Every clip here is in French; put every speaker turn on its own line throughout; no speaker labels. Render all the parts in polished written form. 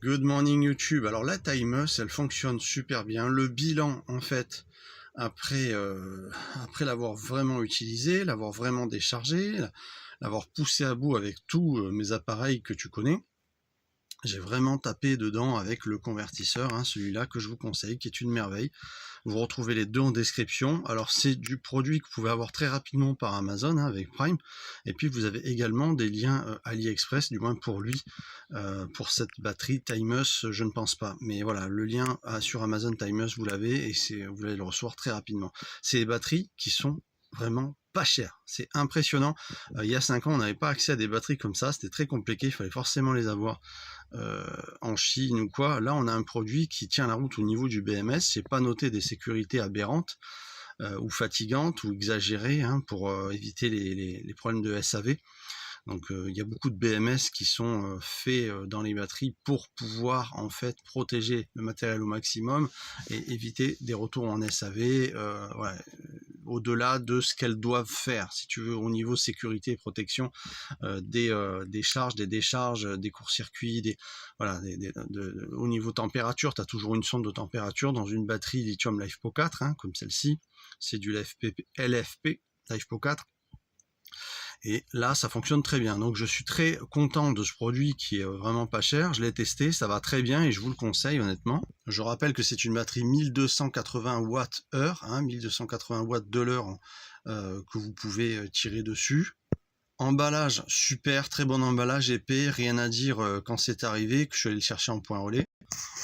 Good morning YouTube. Alors la Timeus, elle fonctionne super bien. Le bilan, en fait, après, après l'avoir vraiment utilisé, l'avoir vraiment déchargé, l'avoir poussé à bout avec tous mes appareils que tu connais, j'ai vraiment tapé dedans avec le convertisseur, hein, celui-là que je vous conseille, qui est une merveille. Vous retrouvez les deux en description. Alors c'est du produit que vous pouvez avoir très rapidement par Amazon, hein, avec Prime. Et puis vous avez également des liens AliExpress, du moins pour lui, pour cette batterie Timeus, je ne pense pas. Mais voilà, le lien sur Amazon Timeus, vous l'avez et vous allez le recevoir très rapidement. C'est des batteries qui sont vraiment pas chères. C'est impressionnant. Il y a 5 ans, on n'avait pas accès à des batteries comme ça. C'était très compliqué. Il fallait forcément les avoir en Chine ou quoi. Là, on a un produit qui tient la route au niveau du BMS. C'est pas noté des sécurités aberrantes ou fatigantes ou exagérées, hein, pour éviter les problèmes de SAV. Donc il y a beaucoup de BMS qui sont faits dans les batteries pour pouvoir en fait protéger le matériel au maximum et éviter des retours en SAV, voilà, au-delà de ce qu'elles doivent faire, si tu veux, au niveau sécurité et protection des charges, des décharges, des courts-circuits, voilà, au niveau température, tu as toujours une sonde de température dans une batterie lithium LiFePO 4, hein, comme celle-ci, c'est du LFP LiFePO 4. Et là, ça fonctionne très bien. Donc, je suis très content de ce produit qui est vraiment pas cher. Je l'ai testé, ça va très bien et je vous le conseille honnêtement. Je rappelle que c'est une batterie 1280 Wh, hein, 1280 watts de l'heure que vous pouvez tirer dessus. Emballage super, très bon emballage épais, rien à dire quand c'est arrivé, que je suis allé le chercher en point relais.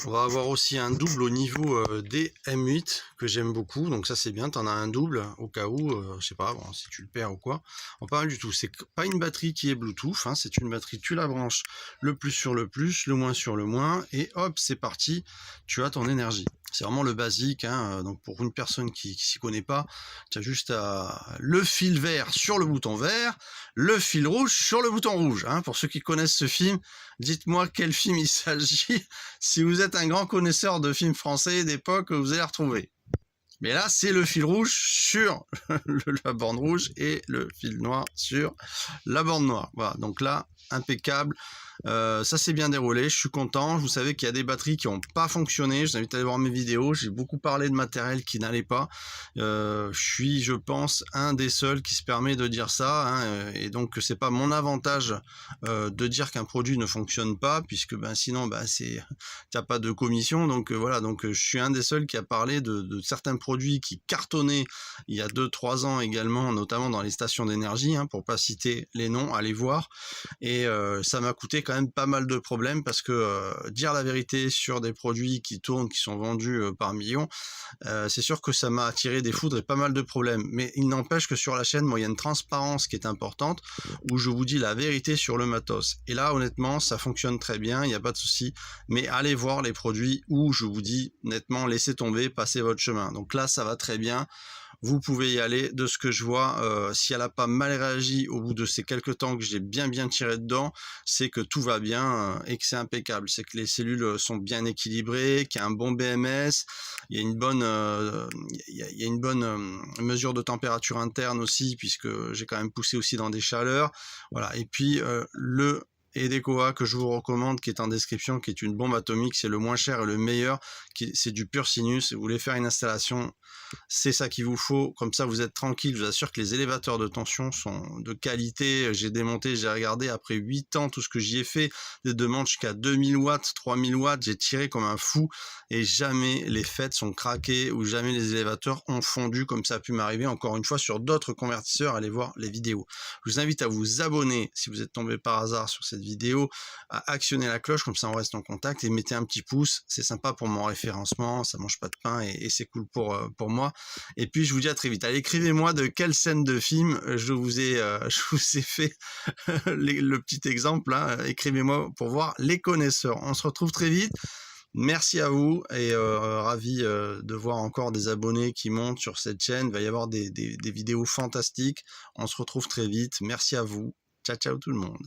On va avoir aussi un double au niveau des M8 que j'aime beaucoup, donc ça c'est bien, tu en as un double au cas où, je sais pas, bon, si tu le perds ou quoi. En pas mal du tout, c'est pas une batterie qui est Bluetooth, hein, c'est une batterie, tu la branches le plus sur le plus, le moins sur le moins, et hop, c'est parti, tu as ton énergie. C'est vraiment le basique, hein, donc pour une personne qui s'y connaît pas, tu as juste le fil vert sur le bouton vert, le fil rouge sur le bouton rouge. Hein. Pour ceux qui connaissent ce film, dites-moi quel film il s'agit. Si vous êtes un grand connaisseur de films français d'époque, vous allez retrouver. Mais là, c'est le fil rouge sur la borne rouge et le fil noir sur la borne noire. Voilà, donc là, impeccable. Ça s'est bien déroulé, je suis content. Vous savez qu'il y a des batteries qui n'ont pas fonctionné. Je vous invite à aller voir mes vidéos. J'ai beaucoup parlé de matériel qui n'allait pas. Je suis, je pense, un des seuls qui se permet de dire ça, hein, et donc c'est pas mon avantage de dire qu'un produit ne fonctionne pas, puisque ben sinon ben t'as pas de commission. Donc voilà, donc je suis un des seuls qui a parlé de certains produits qui cartonnaient il y a 2-3 ans également, notamment dans les stations d'énergie, hein, pour pas citer les noms, allez voir. Et ça m'a coûté quand même pas mal de problèmes parce que dire la vérité sur des produits qui tournent, qui sont vendus par millions, c'est sûr que ça m'a attiré des foudres et pas mal de problèmes. Mais il n'empêche que sur la chaîne, moi, il y a une transparence qui est importante où je vous dis la vérité sur le matos. Et là, honnêtement, ça fonctionne très bien, il n'y a pas de souci. Mais allez voir les produits où je vous dis nettement, laissez tomber, passez votre chemin. Donc là, ça va très bien. Vous pouvez y aller. De ce que je vois, si elle n'a pas mal réagi au bout de ces quelques temps que j'ai bien tiré dedans, c'est que tout va bien et que c'est impeccable. C'est que les cellules sont bien équilibrées, qu'il y a un bon BMS, il y a une bonne, mesure de température interne aussi, puisque j'ai quand même poussé aussi dans des chaleurs. Voilà. Et puis le Edekoa que je vous recommande, qui est en description, qui est une bombe atomique, c'est le moins cher et le meilleur, c'est du pur sinus. Si vous voulez faire une installation, c'est ça qu'il vous faut, comme ça vous êtes tranquille. Je vous assure que les élévateurs de tension sont de qualité. J'ai démonté, j'ai regardé après 8 ans tout ce que j'y ai fait, des demandes jusqu'à 2000 watts, 3000 watts, j'ai tiré comme un fou et jamais les FET sont craqués ou jamais les élévateurs ont fondu comme ça a pu m'arriver encore une fois sur d'autres convertisseurs. Allez voir les vidéos. Je vous invite à vous abonner si vous êtes tombé par hasard sur cette vidéo, à actionner la cloche, comme ça on reste en contact, et mettez un petit pouce, c'est sympa pour mon référencement, ça mange pas de pain et c'est cool pour moi. Et puis je vous dis à très vite. Allez, écrivez-moi de quelle scène de film je vous ai fait le petit exemple, hein. Écrivez-moi pour voir les connaisseurs. On se retrouve très vite. Merci à vous et ravi de voir encore des abonnés qui montent sur cette chaîne. Il va y avoir des vidéos fantastiques. On se retrouve très vite. Merci à vous. Ciao, ciao tout le monde.